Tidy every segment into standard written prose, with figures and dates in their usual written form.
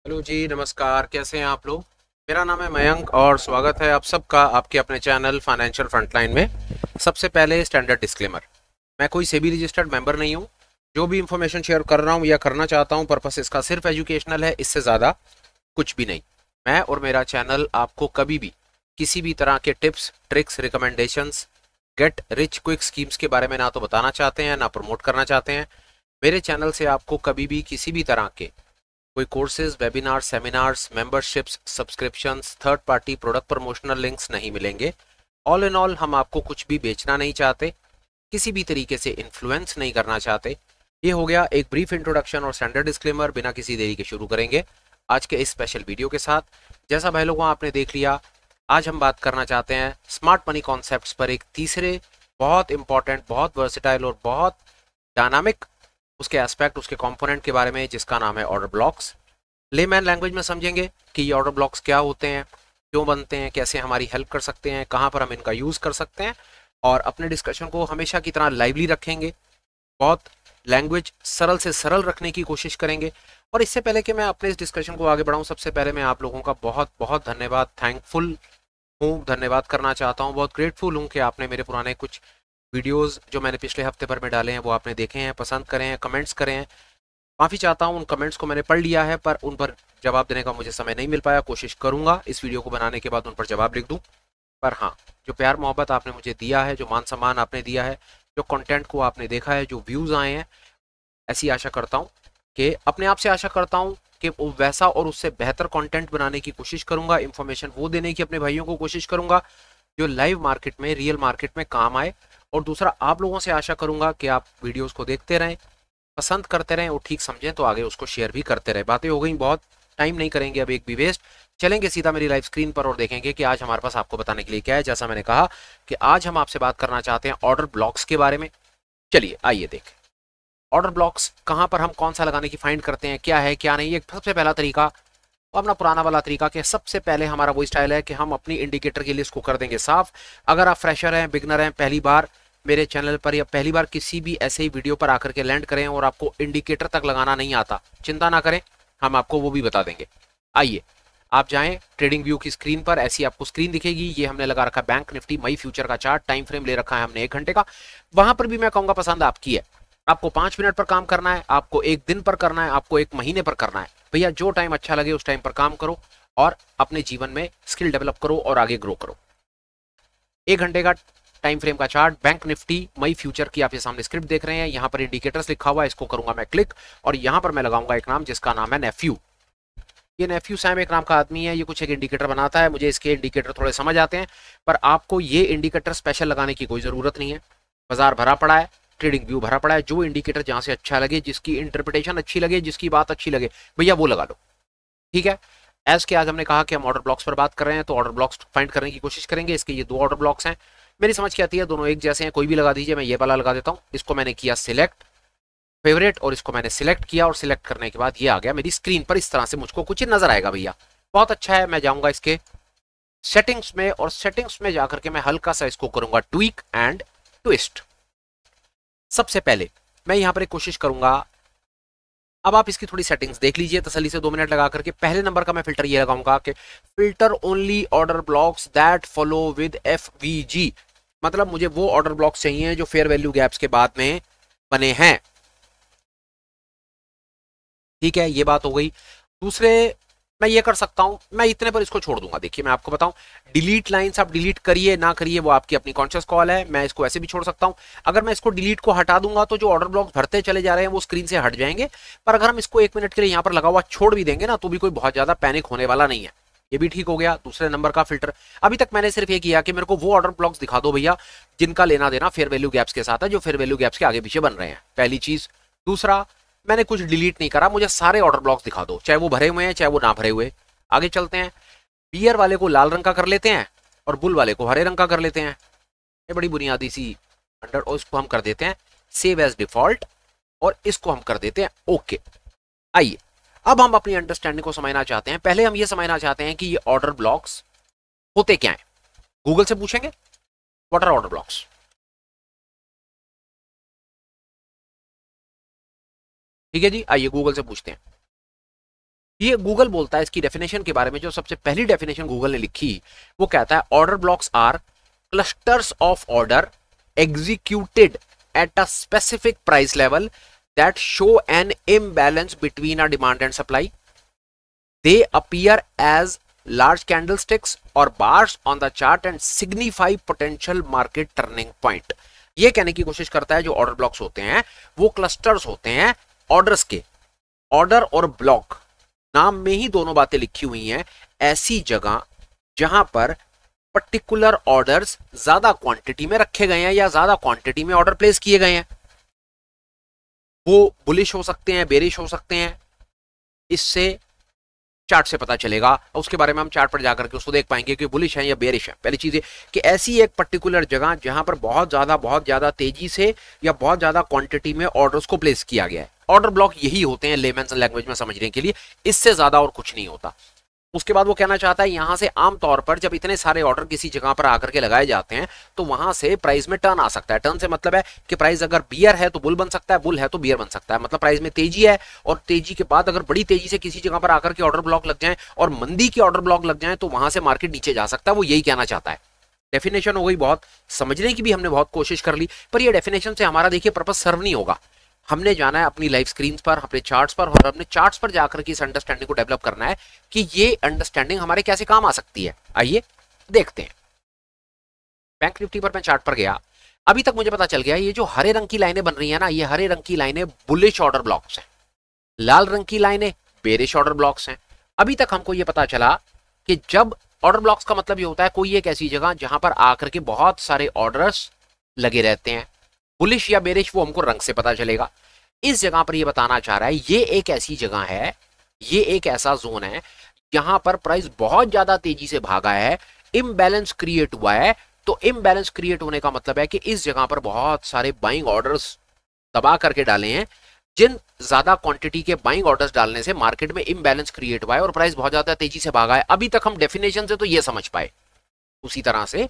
Hello जी, नमस्कार। कैसे हैं आप लोग? मेरा नाम है मयंक और स्वागत है आप सबका आपके अपने चैनल फाइनेंशियल फ्रंटलाइन में। सबसे पहले स्टैंडर्ड डिस्क्लेमर, मैं कोई सेबी रजिस्टर्ड मेंबर नहीं हूं। जो भी इंफॉर्मेशन शेयर कर रहा हूं या करना चाहता हूं, पर्पस इसका सिर्फ एजुकेशनल है, इससे ज़्यादा कुछ भी नहीं। मैं और मेरा चैनल आपको कभी भी किसी भी तरह के tips, tricks, recommendations, get rich quick schemes के बारे में ना तो बताना चाहते हैं ना प्रमोट करना चाहते हैं। मेरे चैनल से आपको कभी भी किसी भी तरह के कोई courses, webinar, seminars, memberships, subscriptions, third party product promotional links नहीं मिलेंगे। ऑल इन ऑल, हम आपको कुछ भी बेचना नहीं चाहते, किसी भी तरीके से इन्फ्लुएंस नहीं करना चाहते। ये हो गया एक ब्रीफ इंट्रोडक्शन और स्टैंडर्ड डिस्क्लेमर। बिना किसी देरी के शुरू करेंगे आज के इस स्पेशल वीडियो के साथ। जैसा भाई लोगों आपने देख लिया, आज हम बात करना चाहते हैं स्मार्ट मनी कॉन्सेप्ट्स पर, एक तीसरे बहुत इंपॉर्टेंट, बहुत वर्सेटाइल और बहुत डायनामिक उसके एस्पेक्ट, उसके कंपोनेंट के बारे में, जिसका नाम है ऑर्डर ब्लॉक्स। लेमैन लैंग्वेज में समझेंगे कि ये ऑर्डर ब्लॉक्स क्या होते हैं, क्यों बनते हैं, कैसे हमारी हेल्प कर सकते हैं, कहाँ पर हम इनका यूज़ कर सकते हैं, और अपने डिस्कशन को हमेशा की तरह लाइवली रखेंगे। बहुत लैंग्वेज सरल से सरल रखने की कोशिश करेंगे। और इससे पहले कि मैं अपने इस डिस्कशन को आगे बढ़ाऊं, सबसे पहले मैं आप लोगों का बहुत बहुत धन्यवाद, थैंकफुल हूँ, धन्यवाद करना चाहता हूँ, बहुत ग्रेटफुल हूँ कि आपने मेरे पुराने कुछ वीडियोस जो मैंने पिछले हफ्ते भर में डाले हैं वो आपने देखे हैं, पसंद करे हैं, कमेंट्स करे हैं। माफ़ी चाहता हूँ, उन कमेंट्स को मैंने पढ़ लिया है पर उन पर जवाब देने का मुझे समय नहीं मिल पाया। कोशिश करूंगा इस वीडियो को बनाने के बाद उन पर जवाब लिख दूं। पर हाँ, जो प्यार मोहब्बत आपने मुझे दिया है, जो मान सम्मान आपने दिया है, जो कंटेंट को आपने देखा है, जो व्यूज़ आए हैं, ऐसी आशा करता हूँ कि अपने आप से आशा करता हूँ कि वो वैसा और उससे बेहतर कंटेंट बनाने की कोशिश करूंगा, इन्फॉर्मेशन वो देने की अपने भाइयों को कोशिश करूंगा जो लाइव मार्केट में, रियल मार्केट में काम आए। और दूसरा, आप लोगों से आशा करूंगा कि आप वीडियोस को देखते रहें, पसंद करते रहें और ठीक समझें तो आगे उसको शेयर भी करते रहें। बातें हो गई बहुत, टाइम नहीं करेंगे अब एक भी वेस्ट, चलेंगे सीधा मेरी लाइव स्क्रीन पर और देखेंगे कि आज हमारे पास आपको बताने के लिए क्या है। जैसा मैंने कहा कि आज हम आपसे बात करना चाहते हैं ऑर्डर ब्लॉक्स के बारे में। चलिए आइए देखें ऑर्डर ब्लॉक्स कहाँ पर हम कौन सा लगाने की फाइंड करते हैं, क्या है क्या नहीं। एक सबसे पहला तरीका, अपना पुराना वाला तरीका, कि सबसे पहले हमारा वो स्टाइल है कि हम अपनी इंडिकेटर की लिस्ट को कर देंगे साफ। अगर आप फ्रेशर हैं, बिगनर हैं, पहली बार मेरे चैनल पर या पहली बार किसी भी ऐसे ही वीडियो पर आकर के लैंड करें और आपको इंडिकेटर तक लगाना नहीं आता, चिंता ना करें, हम आपको वो भी बता देंगे। आइए आप जाएं ट्रेडिंग व्यू की स्क्रीन पर, ऐसी आपको स्क्रीन दिखेगी। ये हमने लगा रखा बैंक निफ्टी मई फ्यूचर का चार्ट, टाइम फ्रेम ले रखा है हमने 1 घंटे का। वहां पर भी मैं कहूंगा पसंद आपकी है। आपको 5 मिनट पर काम करना है, आपको 1 दिन पर करना है, आपको 1 महीने पर करना है, भैया जो टाइम अच्छा लगे उस टाइम पर काम करो और अपने जीवन में स्किल डेवलप करो और आगे ग्रो करो। 1 घंटे का टाइम फ्रेम का चार्ट, बैंक निफ्टी मई फ्यूचर की आप ये सामने स्क्रिप्ट देख रहे हैं। यहां पर इंडिकेटर्स लिखा हुआ है, इसको करूंगा मैं क्लिक और यहां पर मैं लगाऊंगा एक नाम जिसका नाम है नेफ्यू। ये नेफ्यू सैम एक नाम का आदमी है, ये कुछ एक इंडिकेटर बनाता है। मुझे इसके इंडिकेटर थोड़े समझ आते हैं, पर आपको ये इंडिकेटर स्पेशल लगाने की कोई जरूरत नहीं है। बाजार भरा पड़ा है, ट्रेडिंग व्यू भरा पड़ा है, जो इंडिकेटर जहां से अच्छा लगे, जिसकी इंटरप्रिटेशन अच्छी लगे, जिसकी बात अच्छी लगे, भैया वो लगा लो। ठीक है। एज के आज हमने कहा कि हम ऑर्डर ब्लॉक्स पर बात कर रहे हैं, तो ऑर्डर ब्लॉक्स फाइंड करने की कोशिश करेंगे। इसके ये 2 ऑर्डर ब्लॉक्स हैं, मेरी समझ के आती है दोनों एक जैसे हैं, कोई भी लगा दीजिए। मैं ये वाला लगा देता हूं, इसको मैंने किया सिलेक्ट फेवरेट और इसको मैंने सिलेक्ट किया, और सिलेक्ट करने के बाद ये आ गया मेरी स्क्रीन पर। इस तरह से मुझको कुछ नजर आएगा भैया, बहुत अच्छा है। मैं जाऊंगा इसके सेटिंग्स में और सेटिंग्स में जाकर के मैं हल्का सा इसको करूंगा ट्वीक एंड ट्विस्ट। सबसे पहले मैं यहां पर एक कोशिश करूंगा, अब आप इसकी थोड़ी सेटिंग्स देख लीजिए तसल्ली से 2 मिनट लगा करके। पहले नंबर का मैं फिल्टर ये लगाऊंगा कि filter only order blocks that follow with FVG. मतलब मुझे वो ऑर्डर ब्लॉक्स चाहिए जो फेयर वैल्यू गैप्स के बाद में बने हैं। ठीक है, ये बात हो गई। दूसरे, मैं ये कर सकता हूं, मैं इतने पर इसको छोड़ दूंगा। देखिए मैं आपको बताऊं, डिलीट लाइंस आप डिलीट करिए ना करिए वो आपकी अपनी कॉन्शियस कॉल है। मैं इसको ऐसे भी छोड़ सकता हूं। अगर मैं इसको डिलीट को हटा दूंगा तो जो ऑर्डर ब्लॉक्स भरते चले जा रहे हैं वो स्क्रीन से हट जाएंगे। पर अगर हम इसको 1 मिनट के लिए यहां पर लगा हुआ छोड़ भी देंगे ना, तो भी कोई बहुत ज्यादा पैनिक होने वाला नहीं है। ये भी ठीक हो गया दूसरे नंबर का फिल्टर। अभी तक मैंने सिर्फ ये किया कि मेरे को वो ऑर्डर ब्लॉक्स दिखा दो भैया जिनका लेना देना फेयर वैल्यू गैप्स के साथ है, जो फेयर वैल्यू गैप्स के आगे पीछे बन रहे हैं, पहली चीज। दूसरा, मैंने कुछ डिलीट नहीं करा, मुझे सारे ऑर्डर ब्लॉक्स दिखा दो, चाहे वो भरे हुए हैं चाहे वो ना भरे हुए। आगे चलते हैं, बियर वाले को लाल रंग का कर लेते हैं और बुल वाले को हरे रंग का कर लेते हैं। ये बड़ी बुनियादी सी अंडर, और इसको हम कर देते हैं सेव एज डिफॉल्ट और इसको हम कर देते हैं ओके। आइए अब हम अपनी अंडरस्टैंडिंग को समझना चाहते हैं। पहले हम ये समझना चाहते हैं कि ये ऑर्डर ब्लॉक्स होते क्या हैं। गूगल से पूछेंगे व्हाट आर ऑर्डर ब्लॉक्स। ठीक है जी, आइए गूगल से पूछते हैं। ये गूगल बोलता है इसकी डेफिनेशन के बारे में, जो सबसे पहली डेफिनेशन गूगल ने लिखी वो कहता है order blocks are clusters of order executed at a specific price level that show an imbalance between a demand and supply. They appear as large candlesticks or bars on the chart and signify potential market turning point. ये कहने की कोशिश करता है जो order blocks होते हैं वो क्लस्टर्स होते हैं ऑर्डर्स के. ऑर्डर और ब्लॉक नाम में ही दोनों बातें लिखी हुई हैं. ऐसी जगह जहां पर पर्टिकुलर ऑर्डर्स ज्यादा क्वांटिटी में रखे गए हैं या ज्यादा क्वांटिटी में ऑर्डर प्लेस किए गए हैं. वो बुलिश हो सकते हैं, बेरिश हो सकते हैं. इससे चार्ट से पता चलेगा, उसके बारे में हम चार्ट पर जाकर के उसको देख पाएंगे कि बुलिश है या बेरिश है. पहली चीज है कि ऐसी एक पर्टिकुलर जगह जहां पर बहुत ज्यादा तेजी से या बहुत ज्यादा क्वांटिटी में ऑर्डर्स को प्लेस किया गया है. ऑर्डर ब्लॉक यही होते हैं लेमन्स लैंग्वेज में समझने के लिए, इससे ज्यादा और कुछ नहीं होता. उसके बाद वो कहना चाहता है यहां से आमतौर पर जब इतने सारे ऑर्डर किसी जगह पर आकर के लगाए जाते हैं तो वहां से प्राइस में टर्न आ सकता है. टर्न से मतलब है कि प्राइस अगर बियर है तो बुल बन सकता है, बुल है तो बियर बन सकता है. मतलब प्राइस में तेजी है और तेजी के बाद अगर बड़ी तेजी से किसी जगह पर आकर के ऑर्डर ब्लॉक लग जाए और मंदी के ऑर्डर ब्लॉक लग जाए तो वहां से मार्केट नीचे जा सकता है. वो यही कहना चाहता है. डेफिनेशन हो गई, बहुत समझने की भी हमने बहुत कोशिश कर ली, पर ये डेफिनेशन से हमारा देखिए पर्पस सर्व नहीं होगा. हमने जाना है अपनी लाइव स्क्रीन पर, अपने चार्ट्स पर, और अपने चार्ट्स पर जाकर के इस अंडरस्टैंडिंग को डेवलप करना है कि ये अंडरस्टैंडिंग हमारे कैसे काम आ सकती है. आइए देखते हैं. बैंक निफ्टी पर मैं चार्ट पर गया. अभी तक मुझे पता चल गया ये जो हरे रंग की लाइनें बन रही है ना, ये हरे रंग की लाइनें बुलिश ऑर्डर ब्लॉक्स हैं. लाल रंग की लाइनें बेरिश ऑर्डर ब्लॉक्स हैं. अभी तक हमको ये पता चला कि जब ऑर्डर ब्लॉक्स का मतलब ये होता है कोई एक ऐसी जगह जहां पर आकर के बहुत सारे ऑर्डर्स लगे रहते हैं. बुलिश या बेरिश वो हमको रंग से पता चलेगा. इस जगह पर ये बताना चाह रहा है ये एक ऐसी जगह है, ये एक ऐसा जोन है जहां पर प्राइस बहुत ज्यादा तेजी से भागा है, इम्बैलेंस क्रिएट हुआ है. तो इम्बैलेंस क्रिएट होने का मतलब है कि इस जगह पर बहुत सारे बाइंग ऑर्डर्स दबा करके डाले हैं. जिन ज्यादा क्वांटिटी के बाइंग ऑर्डर्स डालने से मार्केट में इम्बैलेंस क्रिएट हुआ है और प्राइस बहुत ज्यादा तेजी से भागा है. अभी तक हम डेफिनेशन से तो ये समझ पाए. उसी तरह से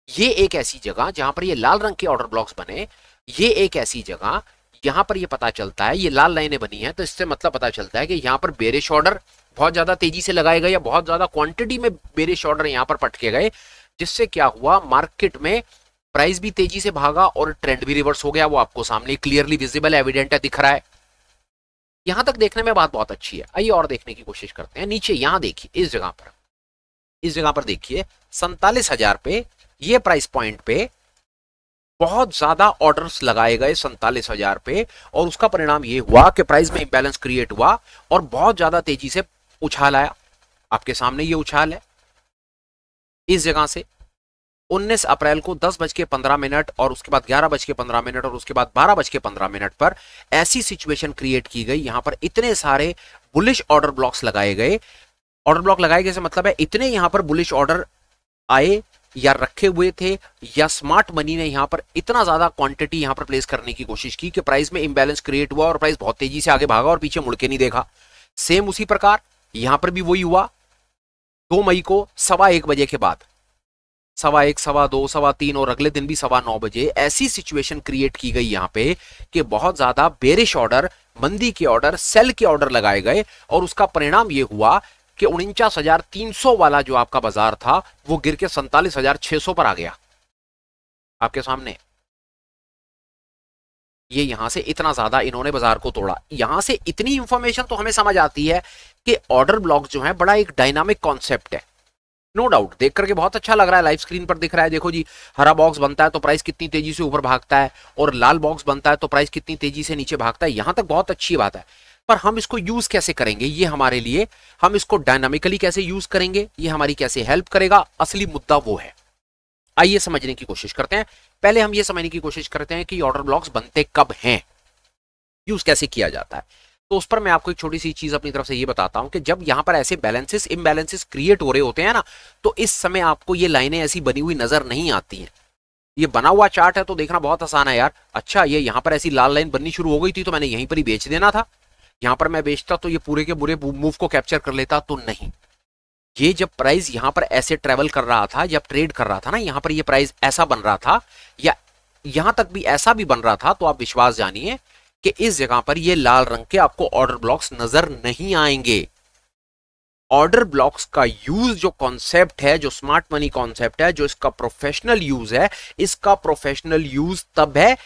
ये एक ऐसी जगह जहां पर ये लाल रंग के ऑर्डर ब्लॉक्स बने, ये एक ऐसी जगह यहां पर ये पता चलता है, ये लाल लाइनें बनी हैं तो इससे मतलब पता चलता है कि यहां पर बेरिश ऑर्डर बहुत ज्यादा तेजी से लगाए गए या बहुत ज्यादा क्वांटिटी में बेरिश ऑर्डर यहां पर पटके गए, जिससे क्या हुआ मार्केट में प्राइस भी तेजी से भागा और ट्रेंड भी रिवर्स हो गया. वो आपको सामने क्लियरली विजिबल एविडेंट है, दिख रहा है. यहां तक देखने में बात बहुत अच्छी है. आइए और देखने की कोशिश करते हैं. नीचे यहां देखिए, इस जगह पर देखिए 47,000 पे ये प्राइस पॉइंट पे बहुत ज्यादा ऑर्डर्स लगाए गए 47,000 पे, और उसका परिणाम ये हुआ कि प्राइस में इंबैलेंस क्रिएट हुआ और बहुत ज्यादा तेजी से उछाल आया. आपके सामने ये उछाल है. इस जगह से 19 अप्रैल को 10:15 और उसके बाद 11:15 और उसके बाद 12:15 पर ऐसी सिचुएशन क्रिएट की गई. यहां पर इतने सारे बुलिश ऑर्डर ब्लॉक्स लगाए गए. ऑर्डर ब्लॉक लगाए गए से मतलब है इतने यहां पर बुलिश ऑर्डर आए या रखे हुए थे, या स्मार्ट मनी ने यहां पर इतना ज्यादा क्वांटिटी यहां पर प्लेस करने की कोशिश की कि प्राइस में इंबैलेंस क्रिएट हुआ और प्राइस बहुत तेजी से आगे भागा और पीछे मुड़ के नहीं देखा. सेम उसी प्रकार यहां पर भी वही हुआ. 2 मई को 1:15 बजे के बाद 1:15, 2:15, 3:15 और अगले दिन भी 9:15 बजे ऐसी सिचुएशन क्रिएट की गई यहां पे कि बहुत ज्यादा बेरिश ऑर्डर, मंदी के ऑर्डर, सेल के ऑर्डर लगाए गए, और उसका परिणाम यह हुआ कि 49,300 वाला जो आपका बाजार था वो गिर के 47,600 पर आ गया. आपके सामने ये यहां से इतना ज्यादा इन्होंने बाजार को तोड़ा. यहां से इतनी इंफॉर्मेशन तो हमें समझ आती है कि ऑर्डर ब्लॉक जो है बड़ा एक डायनामिक कॉन्सेप्ट है. नो डाउट देख करके बहुत अच्छा लग रहा है. लाइव स्क्रीन पर दिख रहा है, देखो जी, हरा बॉक्स बनता है तो प्राइस कितनी तेजी से ऊपर भागता है, और लाल बॉक्स बनता है तो प्राइस कितनी तेजी से नीचे भागता है. यहां तक बहुत अच्छी बात है, पर हम इसको यूज कैसे करेंगे, ये हमारे लिए, हम इसको डायनामिकली कैसे यूज करेंगे, ये हमारी कैसे हेल्प करेगा, असली मुद्दा वो है. आइए समझने की कोशिश करते हैं. पहले हम ये समझने की कोशिश करते हैं कि ऑर्डर ब्लॉक्स बनते कब हैं, यूज कैसे किया जाता है. तो उस पर मैं आपको एक छोटी सी चीज अपनी तरफ से ये बताता हूं कि जब यहां पर ऐसे बैलेंसेस इम्बैलेंसेस क्रिएट हो रहे होते हैं ना, तो इस समय आपको ये लाइनें ऐसी बनी हुई नजर नहीं आती हैं. ये बना हुआ चार्ट है तो देखना बहुत आसान है यार. अच्छा, ये यहां पर ऐसी लाल लाइन बननी शुरू हो गई थी तो मैंने यहीं पर ही बेच देना था. यहां पर मैं बेचता तो ये पूरे के पूरे मूव को कैप्चर कर लेता, तो नहीं. ये जब प्राइस यहां पर ऐसे ट्रेवल कर रहा था, जब ट्रेड कर रहा था ना, यहां पर ये प्राइस ऐसा बन रहा था, या यहां तक भी ऐसा भी बन रहा था, तो आप विश्वास जानिए कि इस जगह पर ये लाल रंग के आपको ऑर्डर ब्लॉक्स नजर नहीं आएंगे. ऑर्डर ब्लॉक्स का यूज जो कॉन्सेप्ट है, जो स्मार्ट मनी कॉन्सेप्ट है, जो इसका प्रोफेशनल यूज है, इसका प्रोफेशनल यूज तब है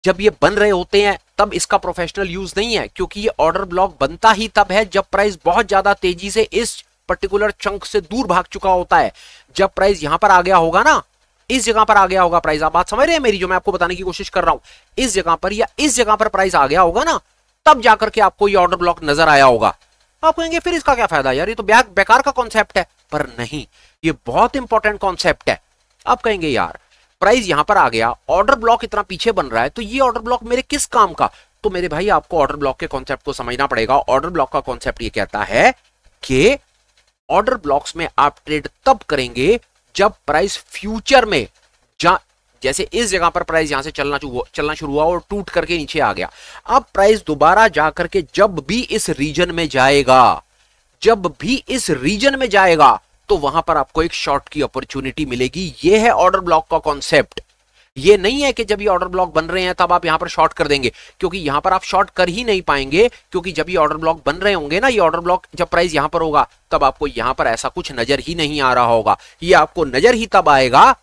जब ये बन रहे होते हैं, तब इसका प्रोफेशनल यूज नहीं है, क्योंकि ये ऑर्डर ब्लॉक बनता ही तब है जब प्राइस बहुत ज्यादा तेजी से इस पर्टिकुलर चंक से दूर भाग चुका होता है। जब प्राइस यहां पर आ गया होगा ना, इस जगह पर आ गया होगा प्राइस, आप बात समझ रहे हैं मेरी जो मैं आपको बताने की कोशिश कर रहा हूं, इस जगह पर या इस जगह पर प्राइस आ गया होगा ना, तब जाकर के आपको ये ऑर्डर ब्लॉक नजर आया होगा। आप कहेंगे फिर इसका क्या फायदा यार, ये तो बेकार का कॉन्सेप्ट है, पर नहीं, ये बहुत इंपॉर्टेंट कॉन्सेप्ट है। आप कहेंगे यार प्राइस यहां पर आ गया, ऑर्डर ब्लॉक इतना पीछे बन रहा है, तो ये ऑर्डर ब्लॉक मेरे किस काम का? तो मेरे भाई आपको ऑर्डर ब्लॉक के कॉन्सेप्ट को समझना पड़ेगा। ऑर्डर ब्लॉक का कॉन्सेप्ट ये कहता है कि ऑर्डर ब्लॉक्स में आप ट्रेड तब करेंगे जब प्राइस फ्यूचर में जैसे इस जगह पर प्राइस यहां से चलना शुरू हुआ और टूट करके नीचे आ गया, अब प्राइस दोबारा जाकर के जब भी इस रीजन में जाएगा, तो वहां पर आपको एक शॉर्ट की अपॉर्चुनिटी मिलेगी। यह है ऑर्डर ब्लॉक का कॉन्सेप्ट। ये नहीं है कि जब ये ऑर्डर ब्लॉक बन रहे हैं तब आप यहां पर शॉर्ट कर देंगे, क्योंकि यहां पर आप शॉर्ट कर ही नहीं पाएंगे, क्योंकि जब ये ऑर्डर ब्लॉक बन रहे होंगे ना, ये ऑर्डर ब्लॉक जब प्राइस यहां पर होगा तब आपको यहां पर ऐसा कुछ नजर ही नहीं आ रहा होगा। ये आपको नजर ही तब आएगा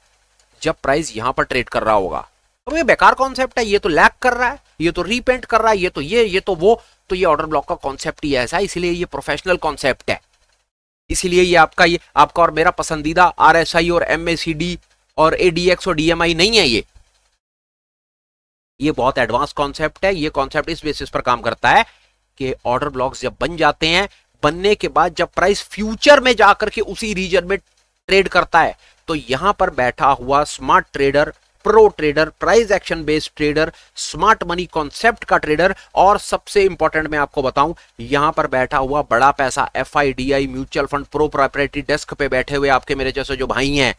जब प्राइस यहां पर ट्रेड कर रहा होगा। अब ये बेकार कॉन्सेप्ट है, ये तो लैग कर रहा है, ये तो रीपेंट कर रहा है, ये तो वो, तो ये ऑर्डर ब्लॉक का कॉन्सेप्ट ही ऐसा है, इसलिए ये प्रोफेशनल कॉन्सेप्ट है। इसीलिए ये आपका और मेरा पसंदीदा आरएसआई और एमएसीडी और एडीएक्स और डीएमआई नहीं है। ये बहुत एडवांस कॉन्सेप्ट है। ये कॉन्सेप्ट इस बेसिस पर काम करता है कि ऑर्डर ब्लॉक्स जब बन जाते हैं, बनने के बाद जब प्राइस फ्यूचर में जाकर के उसी रीजन में ट्रेड करता है, तो यहां पर बैठा हुआ smart trader, pro trader, price action based trader, smart money concept का ट्रेडर, और सबसे इंपॉर्टेंट मैं आपको बताऊं, यहां पर बैठा हुआ बड़ा पैसा FIDI mutual fund pro proprietary desk पे बैठे हुए आपके मेरे जैसे जो भाई हैं,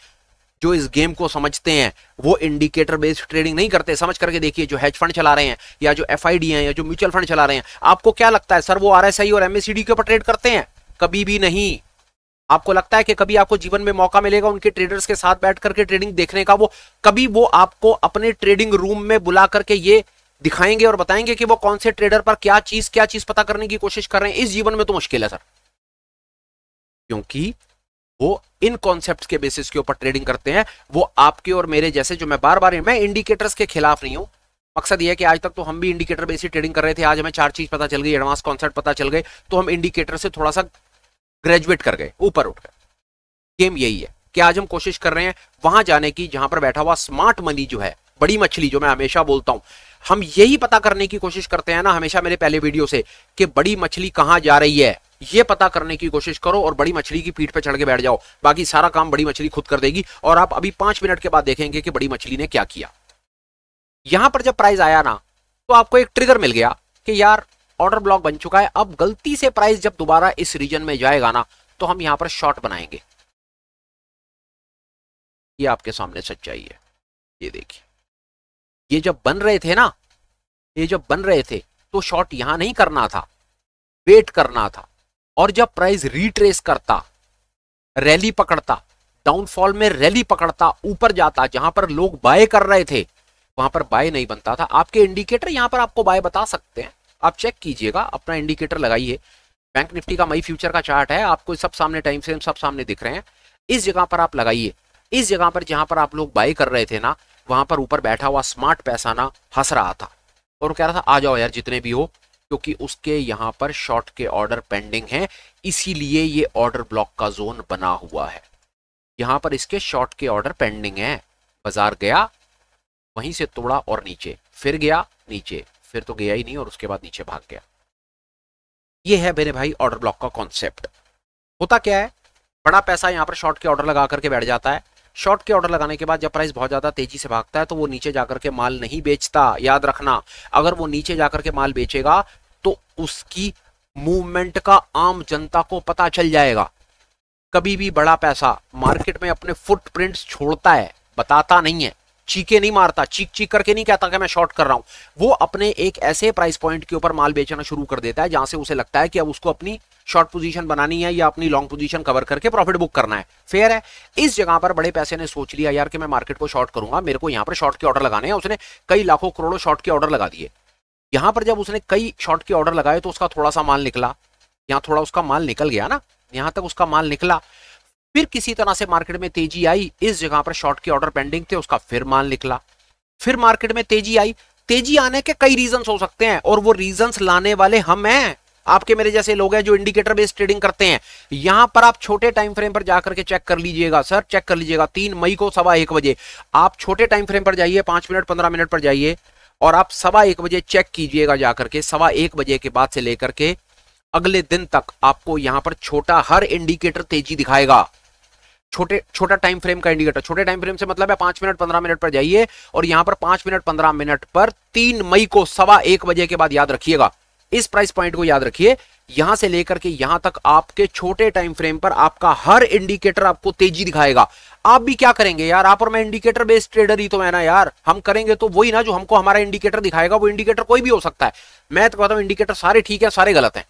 जो इस गेम को समझते हैं, वो इंडिकेटर बेस्ड ट्रेडिंग नहीं करते। समझ करके देखिए, जो हेज फंड चला रहे हैं या जो एफआईडी हैं या जो म्यूचुअल फंड चला रहे हैं, आपको क्या लगता है सर वो आरएसआई और एमएसीडी के ऊपर ट्रेड करते हैं? कभी भी नहीं। आपको लगता है कि कभी आपको जीवन में मौका मिलेगा उनके ट्रेडर्स के साथ बैठ करके ट्रेडिंग देखने का? कभी वो आपको अपने ट्रेडिंग रूम में बुला करके ये दिखाएंगे और बताएंगे कि वो कौन से ट्रेडर पर क्या चीज पता करने की कोशिश कर रहे हैं? इस जीवन में तो मुश्किल है सर, क्योंकि वो इन कॉन्सेप्ट्स के बेसिस के ऊपर ट्रेडिंग करते हैं। वो आपके और मेरे जैसे, जो मैं इंडिकेटर्स के खिलाफ नहीं हूं। मकसद ये है कि आज तक तो हम भी इंडिकेटर बेसिस ट्रेडिंग कर रहे थे, आज हमें 4 चीज पता चल गई, एडवांस कॉन्सेप्ट पता चल गए, तो हम इंडिकेटर से थोड़ा सा ग्रेजुएट कर गए, ऊपर उठ गए। गेम यही है कि आज हम कोशिश कर रहे हैं वहां जाने की जहां पर बैठा हुआ स्मार्ट मनी जो है, बड़ी मछली, जो मैं हमेशा बोलता हूं, हम यही पता करने की कोशिश करते हैं ना हमेशा मेरे पहले वीडियो से, कि बड़ी मछली कहां जा रही है, ये पता करने की कोशिश करो और बड़ी मछली की पीठ पे चढ़ के बैठ जाओ। बाकी सारा काम बड़ी मछली खुद कर देगी, और आप अभी 5 मिनट के बाद देखेंगे कि बड़ी मछली ने क्या किया। यहां पर जब प्राइस आया ना, तो आपको एक ट्रिगर मिल गया कि यार ऑर्डर ब्लॉक बन चुका है, अब गलती से प्राइस जब दोबारा इस रीजन में जाएगा ना, तो हम यहां पर शॉर्ट बनाएंगे। ये आपके सामने सच्चाई है। ये देखिए, ये जब बन रहे थे तो शॉर्ट यहां नहीं करना था, वेट करना था, और जब प्राइस रिट्रेस करता, रैली पकड़ता, डाउनफॉल में रैली पकड़ता, ऊपर जाता, जहां पर लोग बाय कर रहे थे वहां पर बाय नहीं बनता था। आपके इंडिकेटर यहां पर आपको बाय बता सकते हैं, आप चेक कीजिएगा, अपना इंडिकेटर लगाइए। बैंक निफ्टी का मई फ्यूचर का चार्ट है, आपको सब सामने टाइम फ्रेम सब सामने दिख रहे हैं। इस जगह पर आप लगाइए, इस जगह पर जहां पर आप लोग बाय कर रहे थे ना, वहां पर ऊपर बैठा हुआ स्मार्ट पैसा ना हंस रहा था और कह रहा था आ जाओ यार जितने भी हो, क्योंकि उसके यहां पर शॉर्ट के ऑर्डर पेंडिंग हैं, इसीलिए ये ऑर्डर ब्लॉक का जोन बना हुआ है। यहां पर इसके शॉर्ट के ऑर्डर पेंडिंग हैं। बाजार गया, वहीं से तोड़ा और नीचे, फिर गया नीचे, फिर तो गया ही नहीं और उसके बाद नीचे भाग गया। ये है मेरे भाई ऑर्डर ब्लॉक का कॉन्सेप्ट। होता क्या है, बड़ा पैसा यहां पर शॉर्ट के ऑर्डर लगा करके बैठ जाता है। शॉर्ट के ऑर्डर लगाने के बाद जब प्राइस बहुत ज्यादा तेजी से भागता है तो वो नीचे जाकर के माल नहीं बेचता। याद रखना, अगर वो नीचे जाकर के माल बेचेगा तो उसकी मूवमेंट का आम जनता को पता चल जाएगा। कभी भी बड़ा पैसा मार्केट में अपने फुटप्रिंट्स छोड़ता है, बताता नहीं है, चीखे नहीं मारता, चीख चीख करके नहीं कहता कि मैं शॉर्ट कर रहा हूं। वो अपने एक ऐसे प्राइस पॉइंट के ऊपर माल बेचना शुरू कर देता है जहां से उसे लगता है कि अब उसको अपनी शॉर्ट पोजीशन बनानी है या अपनी लॉन्ग पोजीशन कवर करके प्रॉफिट बुक करना है। फेयर है। इस जगह पर बड़े पैसे ने सोच लिया यार कि मैं मार्केट को शॉर्ट करूंगा, मेरे को यहां पर शॉर्ट के ऑर्डर लगाने हैं। उसने कई लाखों करोड़ों शॉर्ट के ऑर्डर लगा दिए। यहां पर जब उसने कई शॉर्ट के ऑर्डर लगाए तो उसका थोड़ा सा माल निकला, यहां थोड़ा उसका माल निकल गया ना, यहां तक उसका माल निकला, फिर किसी तरह से मार्केट में तेजी आई, इस जगह पर शॉर्ट के ऑर्डर पेंडिंग थे, उसका फिर माल निकला, फिर मार्केट में तेजी आई। तेजी आने के कई रीजंस हो सकते हैं और वो रीजंस लाने वाले हम हैं, आपके मेरे जैसे लोग हैं जो इंडिकेटर बेस्ड ट्रेडिंग करते हैं। यहां पर आप छोटे टाइम फ्रेम पर जाकर के चेक कर लीजिएगा सर, चेक कर लीजिएगा 3 मई को 1:15 बजे आप छोटे टाइम फ्रेम पर जाइए, 5 मिनट 15 मिनट पर जाइए और आप 1:15 बजे चेक कीजिएगा जाकर के। 1:15 बजे के बाद से लेकर के अगले दिन तक आपको यहां पर छोटा हर इंडिकेटर तेजी दिखाएगा। छोटा टाइम फ्रेम का इंडिकेटर, छोटे टाइम फ्रेम से मतलब है 5 मिनट 15 मिनट पर जाइए और यहां पर 5 मिनट 15 मिनट पर 3 मई को 1:15 बजे के बाद याद रखिएगा, इस प्राइस पॉइंट को याद रखिए, यहां से लेकर के यहां तक आपके छोटे टाइम फ्रेम पर आपका हर इंडिकेटर आपको तेजी दिखाएगा। आप भी क्या करेंगे यार, आप और मैं इंडिकेटर बेस्ड ट्रेडर ही तो है ना यार, हम करेंगे तो वही ना जो हमको हमारा इंडिकेटर दिखाएगा। वो इंडिकेटर कोई भी हो सकता है, मैं तो कहता हूं इंडिकेटर सारे ठीक है सारे गलत हैं,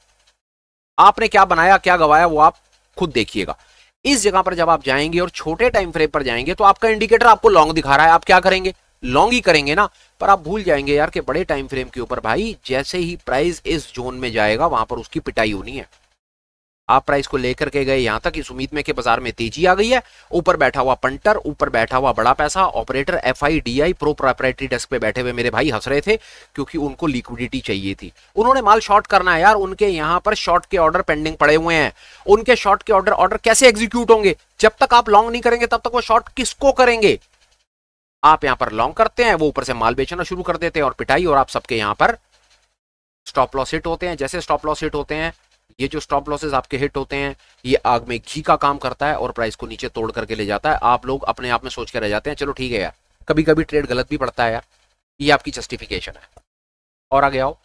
आपने क्या बनाया क्या गवाया वो आप खुद देखिएगा। इस जगह पर जब आप जाएंगे और छोटे टाइम फ्रेम पर जाएंगे तो आपका इंडिकेटर आपको लॉन्ग दिखा रहा है, आप क्या करेंगे, लॉन्ग ही करेंगे ना। पर आप भूल जाएंगे यार कि बड़े टाइम फ्रेम के ऊपर भाई जैसे ही प्राइस इस जोन में जाएगा वहां पर उसकी पिटाई होनी है। आप प्राइस को लेकर के गए यहां तक इस उम्मीद में कि बाजार में तेजी आ गई है, ऊपर बैठा हुआ पंटर, ऊपर बैठा हुआ बड़ा पैसा operator, FI DI pro proprietary desk पे बैठे हुए मेरे भाई हंस रहे थे क्योंकि उनको लिक्विडिटी चाहिए थी, उन्होंने माल शॉर्ट करना है यार, उनके यहां पर शॉर्ट के ऑर्डर पेंडिंग पड़े हुए हैं। उनके शॉर्ट के ऑर्डर कैसे एग्जीक्यूट होंगे, जब तक आप लॉन्ग नहीं करेंगे तब तक वो शॉर्ट किसको करेंगे। आप यहां पर लॉन्ग करते हैं, वो ऊपर से माल बेचना शुरू कर देते हैं और पिटाई, और आप सबके यहां पर स्टॉप लॉस हिट होते हैं। जैसे स्टॉप लॉस हिट होते हैं, ये जो स्टॉप लॉसेस आपके हिट होते हैं ये आग में घी का काम करता है और प्राइस को नीचे तोड़ करके ले जाता है। आप लोग अपने आप में सोच के रह जाते हैं चलो ठीक है यार, कभी कभी ट्रेड गलत भी पड़ता है यार, ये आपकी जस्टिफिकेशन है। और आगे आओ,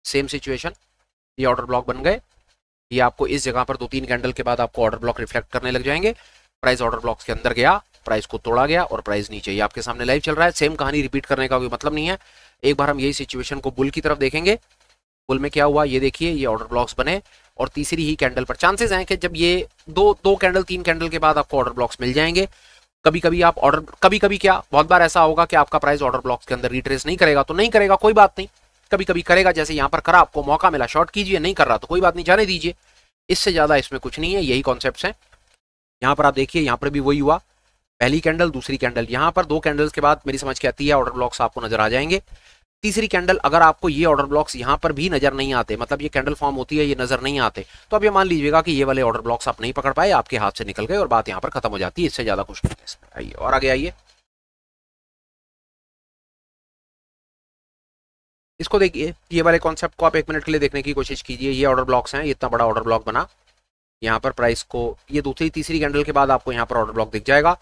सेम सिचुएशन, ये ऑर्डर ब्लॉक बन गए, ये आपको इस जगह पर 2-3 कैंडल के बाद आपको ऑर्डर ब्लॉक रिफ्लेक्ट करने लग जाएंगे। प्राइस ऑर्डर ब्लॉक्स के अंदर गया, प्राइस को तोड़ा गया और प्राइस नीचे, ये आपके सामने लाइव चल रहा है। सेम कहानी रिपीट करने का कोई मतलब नहीं है। एक बार हम यही सिचुएशन को बुल की तरफ देखेंगे। बुल में क्या हुआ ये देखिए, ये ऑर्डर ब्लॉक्स बने और तीसरी ही कैंडल पर चांसेस हैं कि जब ये दो कैंडल 3 कैंडल के बाद आपको ऑर्डर ब्लॉक्स मिल जाएंगे। कभी कभी आप ऑर्डर, कभी कभी क्या बहुत बार ऐसा होगा कि आपका प्राइस ऑर्डर ब्लॉक्स के अंदर रिट्रेस नहीं करेगा तो नहीं करेगा, कोई बात नहीं, कभी कभी करेगा, जैसे यहां पर करा, आपको मौका मिला शॉर्ट कीजिए, नहीं कर रहा तो कोई बात नहीं, जाने दीजिए, इससे ज्यादा इसमें कुछ नहीं है, यही कॉन्सेप्ट्स हैं। यहां पर आप देखिए, यहां पर भी वही हुआ, पहली कैंडल दूसरी कैंडल, यहां पर 2 कैंडल्स के बाद मेरी समझ के आती है ऑर्डर ब्लॉक्स आपको नजर आ जाएंगे। तीसरी कैंडल अगर आपको ये ऑर्डर ब्लॉक्स यहां पर भी नजर नहीं आते, मतलब ये कैंडल फॉर्म होती है ये नजर नहीं आते, तो अब ये मान लीजिएगा कि ये वाले ऑर्डर ब्लॉक्स आप नहीं पकड़ पाए, आपके हाथ से निकल गए और बात यहां पर खत्म हो जाती है, इससे ज्यादा कुछ नहीं है इसमें। आइए और आगे आइए, इसको देखिए, ये वाले कॉन्सेप्ट को आप 1 मिनट के लिए देखने की कोशिश कीजिए। ये ऑर्डर ब्लॉक्स हैं, ये इतना बड़ा ऑर्डर ब्लॉक बना, यहाँ पर प्राइस को ये दूसरी तीसरी कैंडल के बाद आपको यहाँ पर ऑर्डर ब्लॉक दिख जाएगा,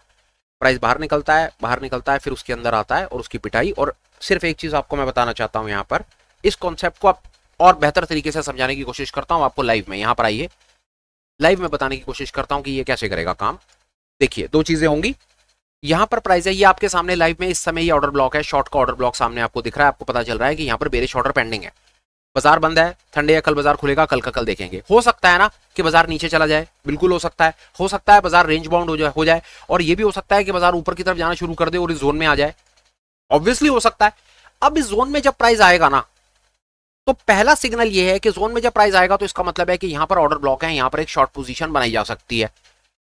प्राइस बाहर निकलता है, फिर उसके अंदर आता है और उसकी पिटाई। और सिर्फ एक चीज आपको मैं बताना चाहता हूँ यहाँ पर, इस कॉन्सेप्ट को आप और बेहतर तरीके से समझाने की कोशिश करता हूँ आपको लाइव में, यहाँ पर आइए, लाइव में बताने की कोशिश करता हूँ कि ये कैसे करेगा काम। देखिए 2 चीजें होंगी, यहाँ पर प्राइस है, ये आपके सामने लाइव में इस समय ये ऑर्डर ब्लॉक है, शॉर्ट का ऑर्डर ब्लॉक सामने आपको दिख रहा है, आपको पता चल रहा है कि यहाँ पर बेरिश ऑर्डर पेंडिंग है। बाजार बंद है, ठंडे या कल बाजार खुलेगा, कल का कल देखेंगे। हो सकता है ना कि बाजार नीचे चला जाए, बिल्कुल हो सकता है बाजार रेंज बाउंड हो जाए और ये भी हो सकता है कि बाजार ऊपर की तरफ जाना शुरू कर दे और इस जोन में आ जाए, ऑब्वियसली हो सकता है। अब इस जोन में जब प्राइस आएगा ना, तो पहला सिग्नल ये है कि जोन में जब प्राइस आएगा तो इसका मतलब है कि यहां पर ऑर्डर ब्लॉक है, यहां पर एक शॉर्ट पोजीशन बनाई जा सकती है,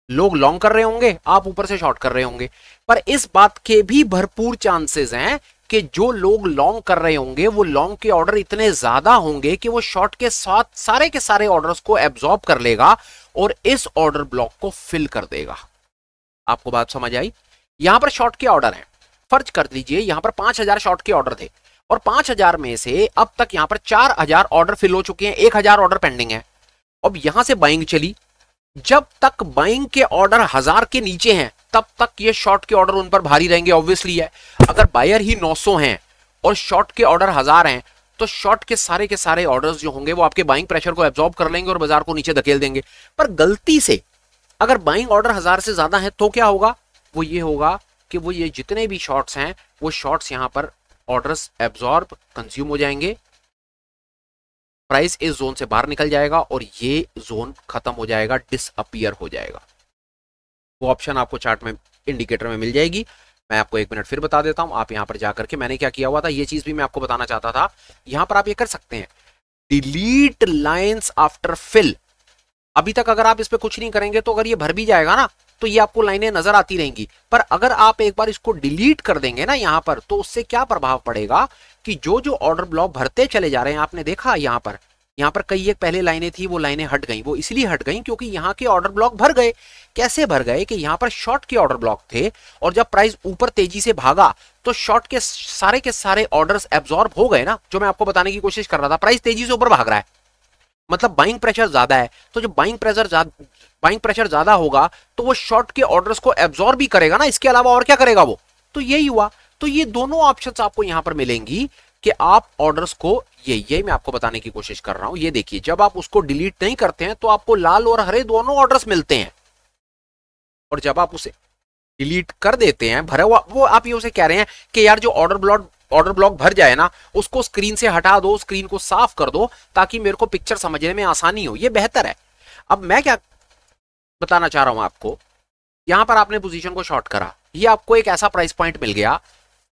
लोग लॉन्ग कर रहे होंगे, आप ऊपर से शॉर्ट कर रहे होंगे। पर इस बात के भी भरपूर चांसेस हैं कि जो लोग लॉन्ग कर रहे होंगे वो लॉन्ग के ऑर्डर इतने ज्यादा होंगे कि वो शॉर्ट के साथ सारे के सारे ऑर्डर्स को एब्जॉर्ब कर लेगा और इस ऑर्डर ब्लॉक को फिल कर देगा। आपको बात समझ आई? यहां पर शॉर्ट के ऑर्डर हैं, फर्ज कर लीजिए यहां पर 5000 शॉर्ट के ऑर्डर थे और 5000 में से अब तक यहां पर 4000 ऑर्डर फिल हो चुके हैं, 1000 ऑर्डर पेंडिंग है। अब यहां से बाइंग चली, जब तक बाइंग के ऑर्डर 1000 के नीचे हैं तब तक ये शॉर्ट के ऑर्डर उन पर भारी रहेंगे, ऑब्वियसली है। अगर बायर ही 900 हैं और शॉर्ट के ऑर्डर 1000 हैं तो शॉर्ट के सारे ऑर्डर्स जो होंगे वो आपके बाइंग प्रेशर को एब्जॉर्ब कर लेंगे और बाजार को नीचे धकेल देंगे। पर गलती से अगर बाइंग ऑर्डर 1000 से ज्यादा है तो क्या होगा? वो ये होगा कि वो ये जितने भी शॉर्ट्स हैं वो शॉर्ट्स यहां पर ऑर्डर्स एब्जॉर्ब कंज्यूम हो जाएंगे, प्राइस इस जोन से बाहर निकल जाएगा और ये जोन खत्म हो जाएगा, डिसअपीयर हो जाएगा। वो ऑप्शन आपको चार्ट में इंडिकेटर में मिल जाएगी, मैं आपको 1 मिनट फिर बता देता हूं। आप यहां पर जाकर के मैंने क्या किया हुआ था, ये चीज भी मैं आपको बताना चाहता था। यहां पर आप ये कर सकते हैं, डिलीट लाइंस आफ्टर फिल। अभी तक अगर आप इस पे कुछ नहीं करेंगे तो अगर ये भर भी जाएगा ना तो ये आपको लाइनें नजर आती रहेंगी, पर अगर आप एक बार इसको डिलीट कर देंगे ना यहां पर, तो उससे क्या प्रभाव पड़ेगा कि जो जो ऑर्डर ब्लॉक भरते चले जा रहे हैं, आपने देखा यहां पर कई एक पहले लाइनें थी, वो लाइनें हट गई। वो इसलिए हट गई क्योंकि यहां के ऑर्डर ब्लॉक भर गए। कैसे भर गए कि यहां पर शॉर्ट के ऑर्डर ब्लॉक थे और जब प्राइस ऊपर तेजी से भागा तो शॉर्ट के सारे ऑर्डर्स एब्जॉर्ब हो गए ना, जो मैं आपको बताने की कोशिश कर रहा था। प्राइस तेजी से ऊपर भाग रहा है, मतलब बाइंग प्रेशर ज्यादा है, तो जब बाइंग प्रेशर ज्यादा होगा तो वो शॉर्ट के ऑर्डर्स को एब्जॉर्ब भी करेगा ना, इसके अलावा और क्या करेगा वो। तो यही हुआ। तो ये दोनों ऑप्शंस आपको यहां पर मिलेंगी कि आप ऑर्डर्स को, यही मैं आपको बताने की कोशिश कर रहा हूं। ये देखिए, जब आप उसको डिलीट नहीं करते हैं तो आपको लाल और हरे दोनों ऑर्डर्स मिलते हैं, और जब आप उसे डिलीट कर देते हैं भरा हुआ, वो आप ये उसे कह रहे हैं कि यार जो ऑर्डर ब्लॉक भर जाए ना उसको स्क्रीन से हटा दो, स्क्रीन को साफ कर दो ताकि मेरे को पिक्चर समझने में आसानी हो, ये बेहतर है। अब मैं क्या बताना चाह रहा हूं आपको, यहां पर आपने पोजीशन को शॉर्ट करा, ये आपको एक ऐसा प्राइस पॉइंट मिल गया,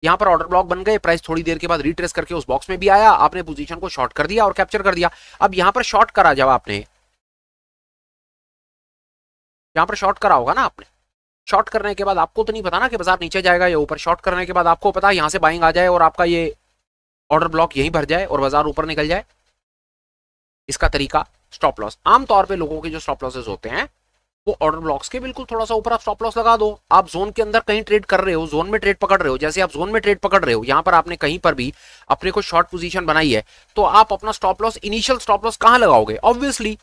यहां पर ऑर्डर ब्लॉक बन गए, प्राइस थोड़ी देर के बाद रिट्रेस करके उस बॉक्स में भी आया, आपने पोजीशन को शॉर्ट कर दिया और कैप्चर कर दिया। अब यहां पर शॉर्ट करा, जब आपने यहां पर शॉर्ट करा होगा ना, आपने शॉर्ट करने के बाद आपको तो नहीं पता ना कि बाजार नीचे जाएगा या ऊपर। शॉर्ट करने के बाद आपको पता है यहां से बाइंग आ जाए और आपका ये ऑर्डर ब्लॉक यहीं भर जाए और बाजार ऊपर निकल जाए। इसका तरीका स्टॉप लॉस। आमतौर पे लोगों के जो स्टॉप लॉसेस होते हैं वो ऑर्डर ब्लॉक्स के बिल्कुल थोड़ा सा ऊपर आप स्टॉप लॉस लगा दो। आप जोन के अंदर कहीं ट्रेड कर रहे हो, जोन में ट्रेड पकड़ रहे हो, जैसे आप जोन में ट्रेड पकड़ रहे हो, यहां पर आपने कहीं पर भी अपने को शॉर्ट पोजीशन बनाई है, तो आप अपना stop loss, initial stop loss कहां लगाओगे? ऑब्वियसली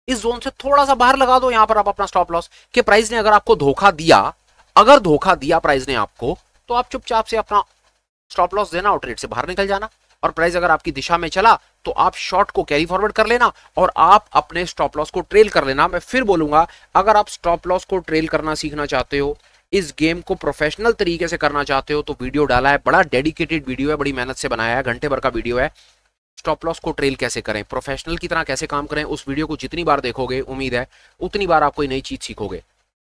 इस जोन से थोड़ा सा बाहर लगा दो। यहां पर आप अपना स्टॉप लॉस कि प्राइस ने अगर आपको धोखा दिया, अगर धोखा दिया प्राइस ने आपको, तो आप चुपचाप से अपना स्टॉप लॉस देना और ट्रेड से बाहर निकल जाना। और प्राइस अगर आपकी दिशा में चला तो आप शॉर्ट को कैरी फॉरवर्ड कर लेना और आप अपने स्टॉप लॉस को ट्रेल कर लेना। मैं फिर बोलूंगा, अगर आप स्टॉप लॉस को ट्रेल करना सीखना चाहते हो, इस गेम को प्रोफेशनल तरीके से करना चाहते हो, तो वीडियो डाला है, बड़ा डेडिकेटेड वीडियो है, बड़ी मेहनत से बनाया है, घंटे भर का वीडियो है। स्टॉप लॉस को ट्रेल कैसे करें, प्रोफेशनल की तरह कैसे काम करें, उस वीडियो को जितनी बार देखोगे उम्मीद है उतनी बार आप कोई नई चीज सीखोगे।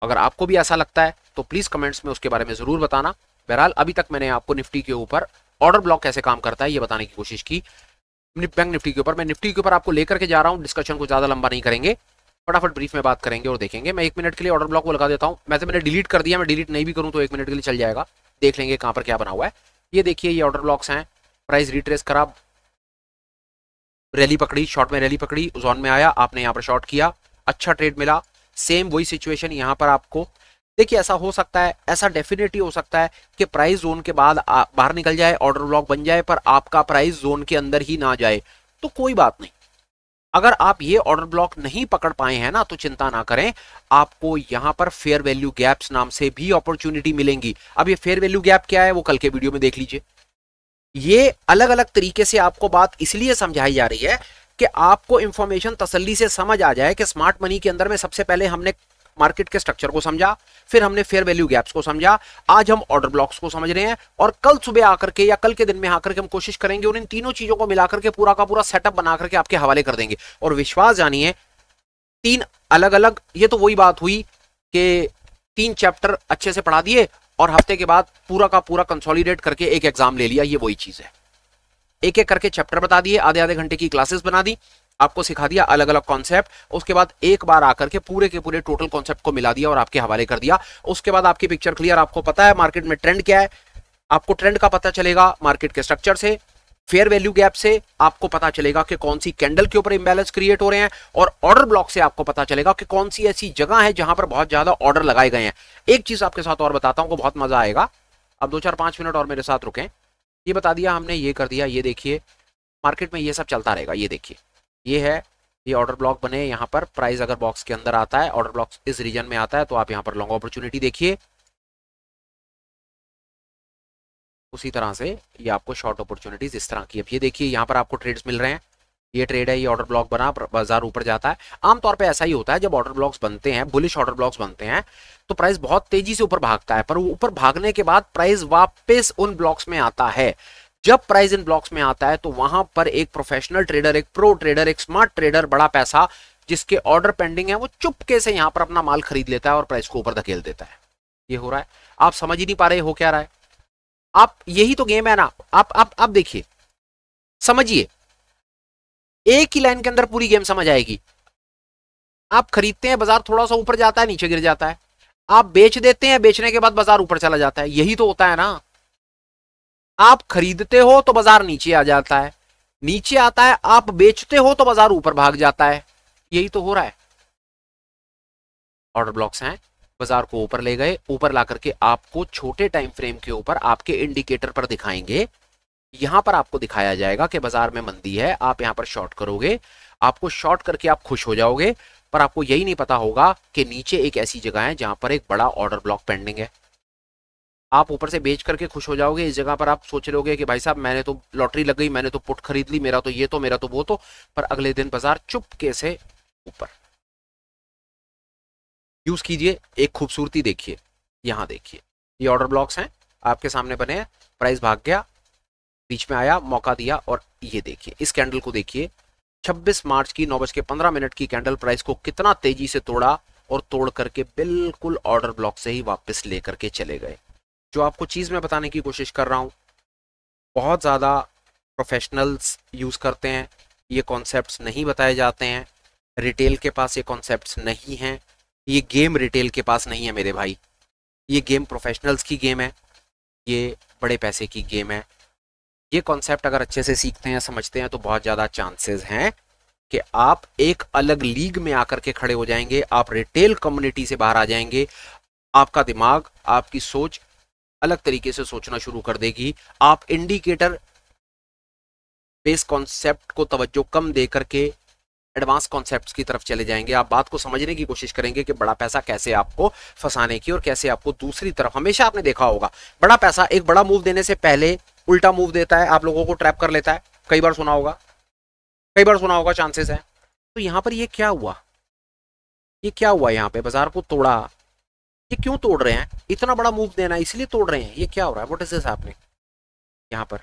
अगर आपको भी ऐसा लगता है तो प्लीज कमेंट्स में उसके बारे में जरूर बताना। बहरहाल अभी तक मैंने आपको निफ्टी के ऊपर ऑर्डर ब्लॉक कैसे काम करता है ये बताने की कोशिश की। बैंक निफ्टी के ऊपर, मैं निफ्टी के ऊपर आपको लेकर के जा रहा हूं, डिस्कशन को ज्यादा लंबा नहीं करेंगे, फटाफट ब्रीफ में बात करेंगे और देखेंगे। मैं 1 मिनट के लिए ऑर्डर ब्लॉक को लगा देता हूं। मैंने डिलीट कर दिया, मैं डिलीट नहीं भी करूं तो 1 मिनट के लिए चल जाएगा, देख लेंगे कहां पर क्या बना हुआ है। ये देखिए, ये ऑर्डर ब्लॉक्स हैं, प्राइस रिट्रेस करा, रैली पकड़ी, शॉर्ट में रैली पकड़ी, जोन में आया, आपने यहाँ पर शॉर्ट किया, अच्छा ट्रेड मिला। सेम वही सिचुएशन यहाँ पर आपको देखिए, ऐसा हो सकता है, ऐसा डेफिनेटली हो सकता है कि प्राइस जोन के बाद बाहर निकल जाए, ऑर्डर ब्लॉक बन जाए, पर आपका प्राइस जोन के अंदर ही ना जाए, तो कोई बात नहीं। अगर आप ये ऑर्डर ब्लॉक नहीं पकड़ पाए हैं ना तो चिंता ना करें, आपको यहां पर फेयर वैल्यू गैप्स नाम से भी अपॉर्चुनिटी मिलेंगी। अब ये फेयर वैल्यू गैप क्या है वो कल के वीडियो में देख लीजिए। ये अलग अलग तरीके से आपको बात इसलिए समझाई जा रही है कि आपको इंफॉर्मेशन तसल्ली से समझ आ जाए कि स्मार्ट मनी के अंदर में सबसे पहले हमने मार्केट के स्ट्रक्चर को समझा, फिर हमने फेयर वैल्यू गैप्स को समझा, आज हम ऑर्डर ब्लॉक्स को समझ रहे हैं, और कल सुबह आकर के या कल के दिन में आकर के हम कोशिश करेंगे उन इन तीनों चीजों को मिलाकर के पूरा का पूरा सेटअप बना करके आपके हवाले कर देंगे। और विश्वास जानिए, 3 अलग अलग, ये तो वही बात हुई कि 3 चैप्टर अच्छे से पढ़ा दिए और हफ्ते के बाद पूरा का पूरा कंसोलिडेट करके एक एग्जाम ले लिया। ये वही चीज है, एक एक करके चैप्टर बता दिए, आधे आधे घंटे की क्लासेस बना दी, आपको सिखा दिया अलग अलग कॉन्सेप्ट, उसके बाद एक बार आकर के पूरे के पूरे टोटल कॉन्सेप्ट को मिला दिया और आपके हवाले कर दिया। उसके बाद आपकी पिक्चर क्लियर, आपको पता है मार्केट में ट्रेंड क्या है, आपको ट्रेंड का पता चलेगा मार्केट के स्ट्रक्चर से, फेयर वैल्यू गैप से आपको पता चलेगा कि कौन सी कैंडल के ऊपर इंबैलेंस क्रिएट हो रहे हैं, और ऑर्डर ब्लॉक से आपको पता चलेगा कि कौन सी ऐसी जगह है जहां पर बहुत ज्यादा ऑर्डर लगाए गए हैं। एक चीज आपके साथ और बताता हूं को बहुत मजा आएगा, अब 2-4-5 मिनट और मेरे साथ रुकें। ये बता दिया हमने, ये कर दिया, ये देखिए मार्केट में ये सब चलता रहेगा। ये देखिए, ये है, ये ऑर्डर ब्लॉक बने, यहाँ पर प्राइस अगर बॉक्स के अंदर आता है, ऑर्डर ब्लॉक इस रीजन में आता है, तो आप यहाँ पर लॉन्ग अपॉर्चुनिटी देखिए। उसी तरह से ये आपको शॉर्ट अपॉर्चुनिटीज इस तरह की, अब ये देखिए यहाँ पर आपको ट्रेड्स मिल रहे हैं, ये ट्रेड है, ये ऑर्डर ब्लॉक बना, बाजार ऊपर जाता है। आमतौर पे ऐसा ही होता है जब ऑर्डर ब्लॉक्स बनते हैं, बुलिश ऑर्डर ब्लॉक्स बनते हैं, तो प्राइस बहुत तेजी से ऊपर भागता है, पर ऊपर भागने के बाद प्राइस वापस उन ब्लॉक्स में आता है। जब प्राइस इन ब्लॉक्स में आता है तो वहां पर एक प्रोफेशनल ट्रेडर, एक प्रो ट्रेडर, एक स्मार्ट ट्रेडर, बड़ा पैसा जिसके ऑर्डर पेंडिंग है, वो चुपके से यहां पर अपना माल खरीद लेता है और प्राइस को ऊपर धकेल देता है। ये हो रहा है, आप समझ ही नहीं पा रहे हो क्या रहा है। आप, यही तो गेम है ना, आप देखिए, समझिए, एक ही लाइन के अंदर पूरी गेम समझ आएगी। आप खरीदते हैं, बाजार थोड़ा सा ऊपर जाता है, नीचे गिर जाता है, आप बेच देते हैं, बेचने के बाद बाजार ऊपर चला जाता है, यही तो होता है ना। आप खरीदते हो तो बाजार नीचे आ जाता है, नीचे आता है, आप बेचते हो तो बाजार ऊपर भाग जाता है, यही तो हो रहा है। ऑर्डर ब्लॉक्स हैं, बाजार को ऊपर ले गए, ऊपर ला करके आपको छोटे टाइम फ्रेम के ऊपर आपके इंडिकेटर पर दिखाएंगे। यहां पर आपको दिखाया जाएगा कि बाजार में मंदी है, आप यहां पर शॉर्ट करोगे, आपको शॉर्ट करके आप खुश हो जाओगे, पर आपको यही नहीं पता होगा कि नीचे एक ऐसी जगह है जहां पर एक बड़ा ऑर्डर ब्लॉक पेंडिंग है। आप ऊपर से बेच करके खुश हो जाओगे, इस जगह पर आप सोच रहोगे कि भाई साहब मैंने तो लॉटरी लग गई, मैंने तो पुट खरीद ली, मेरा तो ये तो मेरा तो वो तो, पर अगले दिन बाजार चुपके से ऊपर। यूज कीजिए, एक खूबसूरती देखिए, यहां देखिए, ये ऑर्डर ब्लॉक्स हैं आपके सामने बने हैं, प्राइस भाग गया, बीच में आया, मौका दिया, और ये देखिए इस कैंडल को देखिए, 26 मार्च की 9:15 की कैंडल, प्राइस को कितना तेजी से तोड़ा, और तोड़ करके बिल्कुल ऑर्डर ब्लॉक से ही वापस लेकर के चले गए। जो आपको चीज मैं बताने की कोशिश कर रहा हूं, बहुत ज्यादा प्रोफेशनल्स यूज करते हैं, ये कॉन्सेप्ट्स नहीं बताए जाते हैं, रिटेल के पास ये कॉन्सेप्ट्स नहीं हैं, ये गेम रिटेल के पास नहीं है मेरे भाई, ये गेम प्रोफेशनल्स की गेम है, ये बड़े पैसे की गेम है। ये कॉन्सेप्ट अगर अच्छे से सीखते हैं, समझते हैं, तो बहुत ज़्यादा चांसेस हैं कि आप एक अलग लीग में आकर के खड़े हो जाएंगे, आप रिटेल कम्युनिटी से बाहर आ जाएंगे, आपका दिमाग, आपकी सोच अलग तरीके से सोचना शुरू कर देगी, आप इंडिकेटर बेस कॉन्सेप्ट को तवज्जो कम दे करके एडवांस कॉन्सेप्ट्स की तरफ चले जाएंगे, आप बात को समझने की कोशिश करेंगे कि बड़ा पैसा कैसे आपको फंसाने की, और कैसे आपको दूसरी तरफ, हमेशा आपने देखा होगा बड़ा पैसा एक बड़ा मूव देने से पहले उल्टा मूव देता है, आप लोगों को ट्रैप कर लेता है, कई बार सुना होगा, कई बार सुना होगा, चांसेस है। तो यहां पर ये क्या हुआ, ये क्या हुआ, यहाँ पे बाजार को तोड़ा, ये क्यों तोड़ रहे हैं, इतना बड़ा मूव देना इसलिए तोड़ रहे हैं, ये क्या हो रहा है, व्हाट इज दिस आपने यहाँ पर,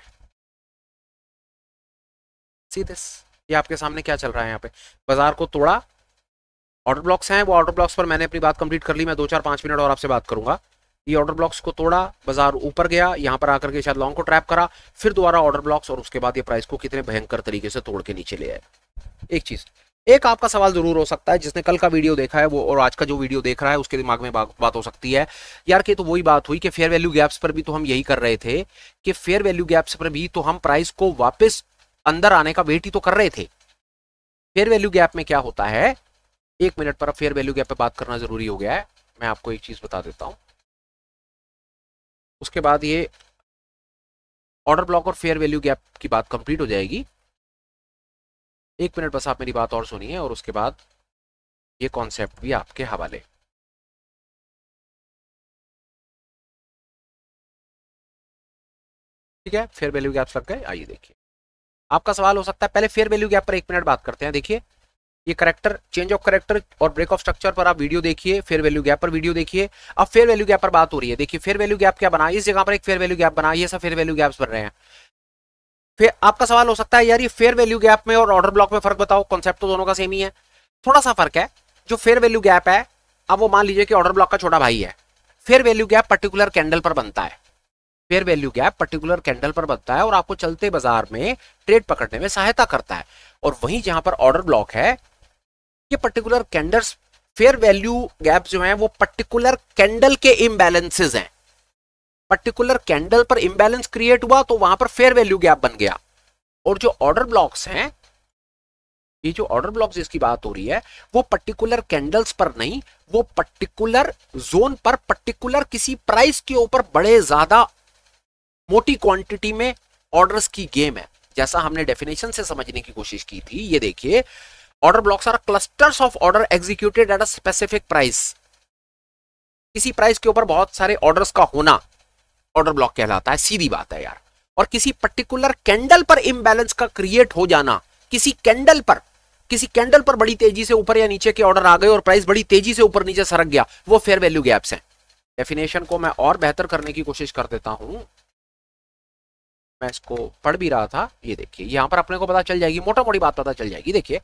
सी दिस, ये आपके सामने क्या चल रहा है, यहाँ पे बाजार को तोड़ा, ऑर्डर ब्लॉक्स हैं, वो ऑर्डर ब्लॉक्स पर मैंने अपनी बात कंप्लीट कर ली, मैं 2-4-5 मिनट और आपसे बात करूंगा। ये ऑर्डर ब्लॉक्स को तोड़ा, बाजार ऊपर गया, यहां पर आकर के शायद लॉन्ग को ट्रैप करा, फिर दोबारा ऑर्डर ब्लॉक्स, और उसके बाद ये प्राइस को कितने भयंकर तरीके से तोड़ के नीचे ले आए। एक चीज, एक आपका सवाल जरूर हो सकता है, जिसने कल का वीडियो देखा है वो और आज का जो वीडियो देख रहा है, उसके दिमाग में बात हो सकती है, यार कि तो वही बात हुई कि फेयर वैल्यू गैप्स पर भी तो हम यही कर रहे थे, कि फेयर वैल्यू गैप्स पर भी तो हम प्राइस को वापस अंदर आने का वेट ही तो कर रहे थे। फेयर वैल्यू गैप में क्या होता है, एक मिनट पर अब फेयर वैल्यू गैप पे बात करना जरूरी हो गया है, मैं आपको एक चीज बता देता हूं, उसके बाद ये ऑर्डर ब्लॉक और फेयर वैल्यू गैप की बात कंप्लीट हो जाएगी। एक मिनट बस आप मेरी बात और सुनिए, और उसके बाद ये कॉन्सेप्ट भी आपके हवाले। ठीक है, फेयर वैल्यू गैप्स लग गए, आइए देखिए, आपका सवाल हो सकता है, पहले फेयर वैल्यू गैप पर एक मिनट बात करते हैं। देखिए ये करेक्टर, चेंज ऑफ करेक्टर और ब्रेक ऑफ स्ट्रक्चर पर आप वीडियो देखिए, फेयर वैल्यू गैप पर वीडियो देखिए। अब फेयर वैल्यू गैप पर बात हो रही है, देखिए फेयर वैल्यू गैप क्या बना, इस जगह पर एक फेयर वैल्यू गैप बना, ये सब फेयर वैल्यू गैप्स बन रहे हैं। फिर आपका सवाल हो सकता है यार ये फेयर वैल्यू गैप में और ऑर्डर ब्लॉक में फर्क बताओ, कॉन्सेप्ट तो दोनों का सेम ही है। थोड़ा सा फर्क है, जो फेयर वैल्यू गैप है, अब वो मान लीजिए कि ऑर्डर ब्लॉक का छोटा भाई है, fair value gap particular candle पर बनता है, fair value gap particular candle पर बनता है और आपको चलते बाजार में ट्रेड पकड़ने में सहायता करता है। और वहीं जहां पर ऑर्डर ब्लॉक है, ये particular candles, fair value gap जो है वो पर्टिकुलर कैंडल के इम्बैलेंसेस हैं, पर्टिकुलर कैंडल पर इम्बैलेंस क्रिएट हुआ तो वहां पर फेयर वैल्यू गैप बन गया। और जो ऑर्डर ब्लॉक्स हैं, ये जो ऑर्डर ब्लॉक्स जिसकी बात हो रही है, वो पर्टिकुलर कैंडल्स पर नहीं, वो पर्टिकुलर जोन पर, पर्टिकुलर किसी प्राइस के ऊपर बड़े ज्यादा मोटी क्वांटिटी में ऑर्डर्स की गेम है। जैसा हमने डेफिनेशन से समझने की कोशिश की थी, ये देखिए, order blocks are clusters of order executed at a specific price. किसी प्राइस के ऊपर बहुत सारे ऑर्डर्स का होना ऑर्डर ब्लॉक कहलाता है, सीधी बात है यार। और किसी पर्टिकुलर कैंडल पर इम्बैलेंस का क्रिएट हो जाना, किसी कैंडल पर बड़ी तेजी से ऊपर या नीचे के ऑर्डर आ गए और प्राइस बड़ी तेजी से ऊपर नीचे सरक गया, वो फेयर वैल्यू गैप्स हैं। डेफिनेशन को मैं और बेहतर करने की कोशिश कर देता हूं, मैं इसको पढ़ भी रहा था, ये देखिए यहां पर अपने को पता चल जाएगी, मोटा मोटी बात पता चल जाएगी। देखिए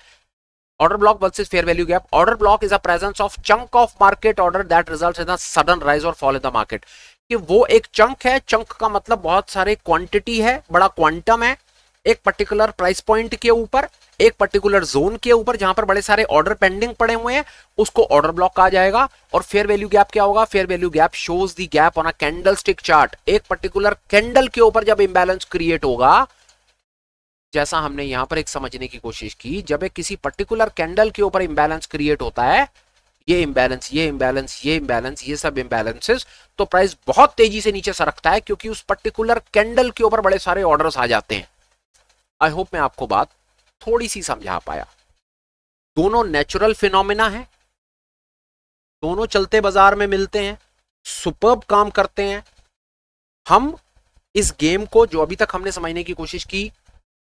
order block versus fair value gap, order block is a presence of chunk of market order that results in a sudden rise और फॉल इन द मार्केट। कि वो एक चंक है, चंक का मतलब बहुत सारे क्वांटिटी है, बड़ा क्वांटम है, एक पर्टिकुलर प्राइस पॉइंट के ऊपर, एक पर्टिकुलर जोन के ऊपर जहां पर बड़े सारे ऑर्डर पेंडिंग पड़े हुए हैं, उसको ऑर्डर ब्लॉक कहा जाएगा। और फेयर वैल्यू गैप क्या होगा? Fair value gap shows the gap on a candlestick chart. एक पर्टिकुलर कैंडल के ऊपर जब इंबैलेंस क्रिएट होगा, जैसा हमने यहां पर एक समझने की कोशिश की, जब एक किसी पर्टिकुलर कैंडल के ऊपर इंबैलेंस क्रिएट होता है, ये इंबैलेंस, ये इंबैलेंस, ये इंबैलेंस, ये सब इंबैलेंसेस, तो प्राइस बहुत तेजी से नीचे सरकता है, क्योंकि उस पर्टिकुलर कैंडल के ऊपर बड़े सारे ऑर्डर्स आ जाते हैं। आई होप मैं आपको बात थोड़ी सी समझा पाया। दोनों नेचुरल फिनोमिना है, दोनों चलते बाजार में मिलते हैं, सुपर्ब काम करते हैं। हम इस गेम को, जो अभी तक हमने समझने की कोशिश की,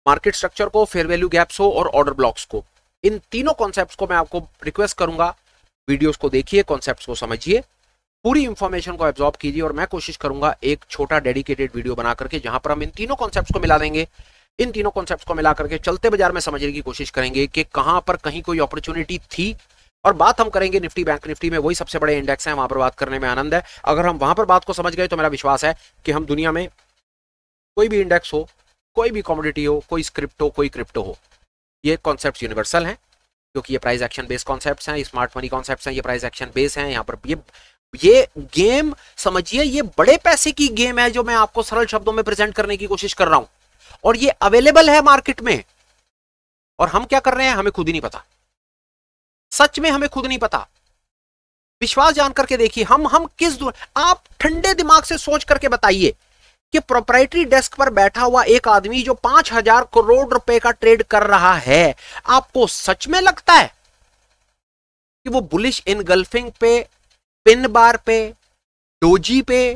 मार्केट स्ट्रक्चर को, फेयर वैल्यू गैप्स हो और ऑर्डर ब्लॉक्स को, इन तीनों कॉन्सेप्ट्स को मैं आपको रिक्वेस्ट करूंगा, वीडियोस को देखिए, कॉन्सेप्ट्स को समझिए, पूरी इंफॉर्मेशन को एब्जॉर्ब कीजिए, और मैं कोशिश करूंगा एक छोटा डेडिकेटेड वीडियो बना करके जहां पर हम इन तीनों कॉन्सेप्ट्स को मिला देंगे। इन तीनों कॉन्सेप्ट्स को मिला करके चलते बाजार में समझने की कोशिश करेंगे कि कहां पर कहीं कोई अपॉर्चुनिटी थी। और बात हम करेंगे निफ्टी बैंक निफ्टी में, वही सबसे बड़े इंडेक्स हैं, वहां पर बात करने में आनंद है। अगर हम वहां पर बात को समझ गए तो मेरा विश्वास है कि हम दुनिया में कोई भी इंडेक्स हो, कोई भी कमोडिटी हो, कोई स्क्रिप्ट हो, कोई क्रिप्टो हो, ये कॉन्सेप्ट यूनिवर्सल हैं, क्योंकि ये प्राइस एक्शन बेस्ड कॉन्सेप्ट्स हैं, स्मार्ट मनी कॉन्सेप्ट्स हैं, ये प्राइस एक्शन बेस्ड हैं। यहाँ पर ये गेम समझिए, ये बड़े पैसे की गेम है जो मैं आपको सरल शब्दों में प्रेजेंट करने की कोशिश कर रहा हूं, और ये अवेलेबल है मार्केट में, और हम क्या कर रहे हैं हमें खुद ही नहीं पता। सच में हमें खुद नहीं पता। विश्वास जान करके देखिए, हम किस आप ठंडे दिमाग से सोच करके बताइए कि प्रोप्राइटरी डेस्क पर बैठा हुआ एक आदमी जो 5,000 करोड़ रुपए का ट्रेड कर रहा है, आपको सच में लगता है कि वो बुलिश इनगल्फिंग पे, पिन बार पे, डोजी पे,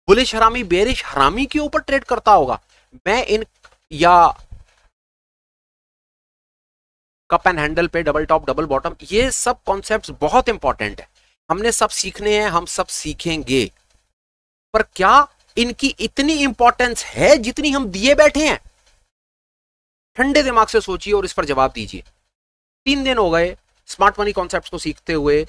बुलिश हरामी, बेरिश हरामी के ऊपर ट्रेड करता होगा? मैं इन, या कप एंड हैंडल पे, डबल टॉप डबल बॉटम, ये सब कॉन्सेप्ट्स बहुत इंपॉर्टेंट है, हमने सब सीखने हैं, हम सब सीखेंगे, पर क्या इनकी इतनी इंपॉर्टेंस है जितनी हम दिए बैठे हैं? ठंडे दिमाग से सोचिए और इस पर जवाब दीजिए। 3 दिन हो गए स्मार्ट मनी कॉन्सेप्ट्स को सीखते हुए।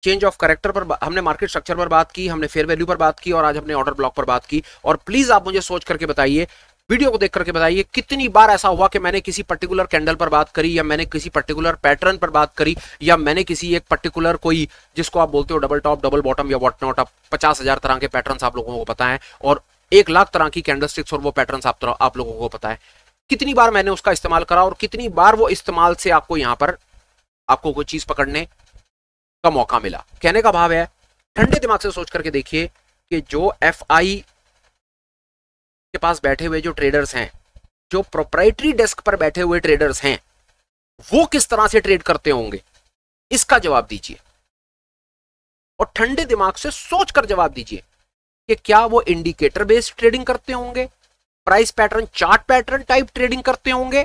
चेंज ऑफ कैरेक्टर पर हमने, मार्केट स्ट्रक्चर पर बात की, हमने फेयर वैल्यू पर बात की, और आज हमने ऑर्डर ब्लॉक पर बात की। और प्लीज आप मुझे सोच करके बताइए, वीडियो को देख करके बताइए, कितनी बार ऐसा हुआ कि मैंने किसी पर्टिकुलर कैंडल पर बात करी, या मैंने किसी पर्टिकुलर पैटर्न पर बात करी, या मैंने किसी एक पर्टिकुलर, कोई जिसको आप बोलते हो डबल टॉप डबल बॉटम या व्हाट नॉट, 50,000 तरह के पैटर्न्स आप लोगों को पता है, और 1,00,000 तरह की कैंडलस्टिक्स और वो पैटर्न्स आप लोगों को पता है। कितनी बार मैंने उसका इस्तेमाल करा, और कितनी बार वो इस्तेमाल से आपको यहां पर आपको कोई चीज पकड़ने का मौका मिला। कहने का भाव है, ठंडे दिमाग से सोच करके देखिए कि जो एफआई के पास बैठे हुए जो ट्रेडर्स हैं, जो प्रोप्राइटरी डेस्क पर बैठे हुए ट्रेडर्स हैं, वो किस तरह से ट्रेड करते होंगे, इसका जवाब दीजिए। और ठंडे दिमाग से सोचकर जवाब दीजिए कि क्या वो इंडिकेटर बेस्ड ट्रेडिंग करते होंगे, price pattern, chart pattern type trading करते होंगे,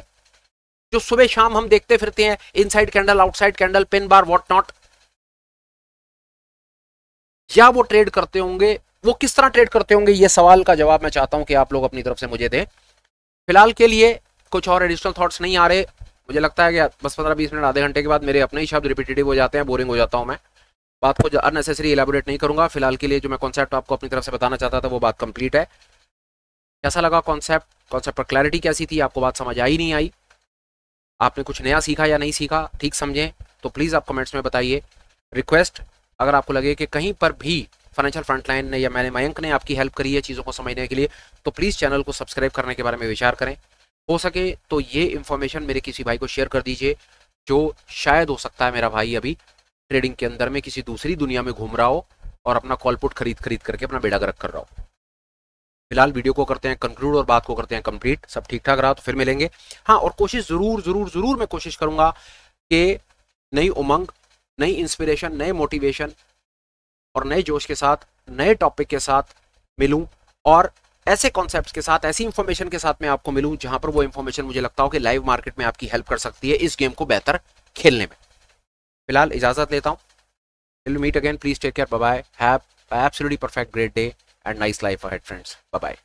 जो सुबह शाम हम देखते फिरते हैं, inside candle, outside candle, pin bar, what not, या वो ट्रेड करते होंगे, वो किस तरह ट्रेड करते होंगे? ये सवाल का जवाब मैं चाहता हूं कि आप लोग अपनी तरफ से मुझे दें। फिलहाल के लिए कुछ और एडिशनल थॉट्स नहीं आ रहे। मुझे लगता है कि बस 15-20 मिनट, आधे घंटे के बाद मेरे अपने ही शब्द रिपीटेटिव हो जाते हैं, बोरिंग हो जाता हूं मैं, बात को अननेसेसरी इलैबोरेट नहीं करूंगा। फिलहाल के लिए जो मैं कॉन्सेप्ट आपको अपनी तरफ से बताना चाहता था वो बात कंप्लीट है। कैसा लगा कॉन्सेप्ट पर क्लैरिटी कैसी थी? आपको बात समझ आई नहीं आई? आपने कुछ नया सीखा या नहीं सीखा, ठीक समझें तो प्लीज आप कमेंट्स में बताइए। रिक्वेस्ट, अगर आपको लगे कि कहीं पर भी फाइनेंशियल फ्रंटलाइन ने या मैंने मयंक ने आपकी हेल्प करी है चीज़ों को समझने के लिए, तो प्लीज़ चैनल को सब्सक्राइब करने के बारे में विचार करें। हो सके तो ये इन्फॉर्मेशन मेरे किसी भाई को शेयर कर दीजिए, जो शायद हो सकता है मेरा भाई अभी ट्रेडिंग के अंदर में किसी दूसरी दुनिया में घूम रहा हो और अपना कॉल पुट खरीद करके अपना बेड़ा गर्क कर रहा हो। फिलहाल वीडियो को करते हैं कंक्लूड और बात को करते हैं कंप्लीट। सब ठीक ठाक रहा तो फिर मिलेंगे। हाँ, और कोशिश जरूर मैं कोशिश करूंगा कि नई उमंग, नई इंस्पिरेशन, नए मोटिवेशन और नए जोश के साथ, नए टॉपिक के साथ मिलूं, और ऐसे कॉन्सेप्ट्स के साथ, ऐसी इंफॉर्मेशन के साथ मैं आपको मिलूं जहां पर वो इंफॉर्मेशन मुझे लगता हो कि लाइव मार्केट में आपकी हेल्प कर सकती है इस गेम को बेहतर खेलने में। फिलहाल इजाजत लेता हूं। We'll meet again. Please take care. Bye bye. Have an absolutely perfect great day and nice life ahead, friends. Bye bye.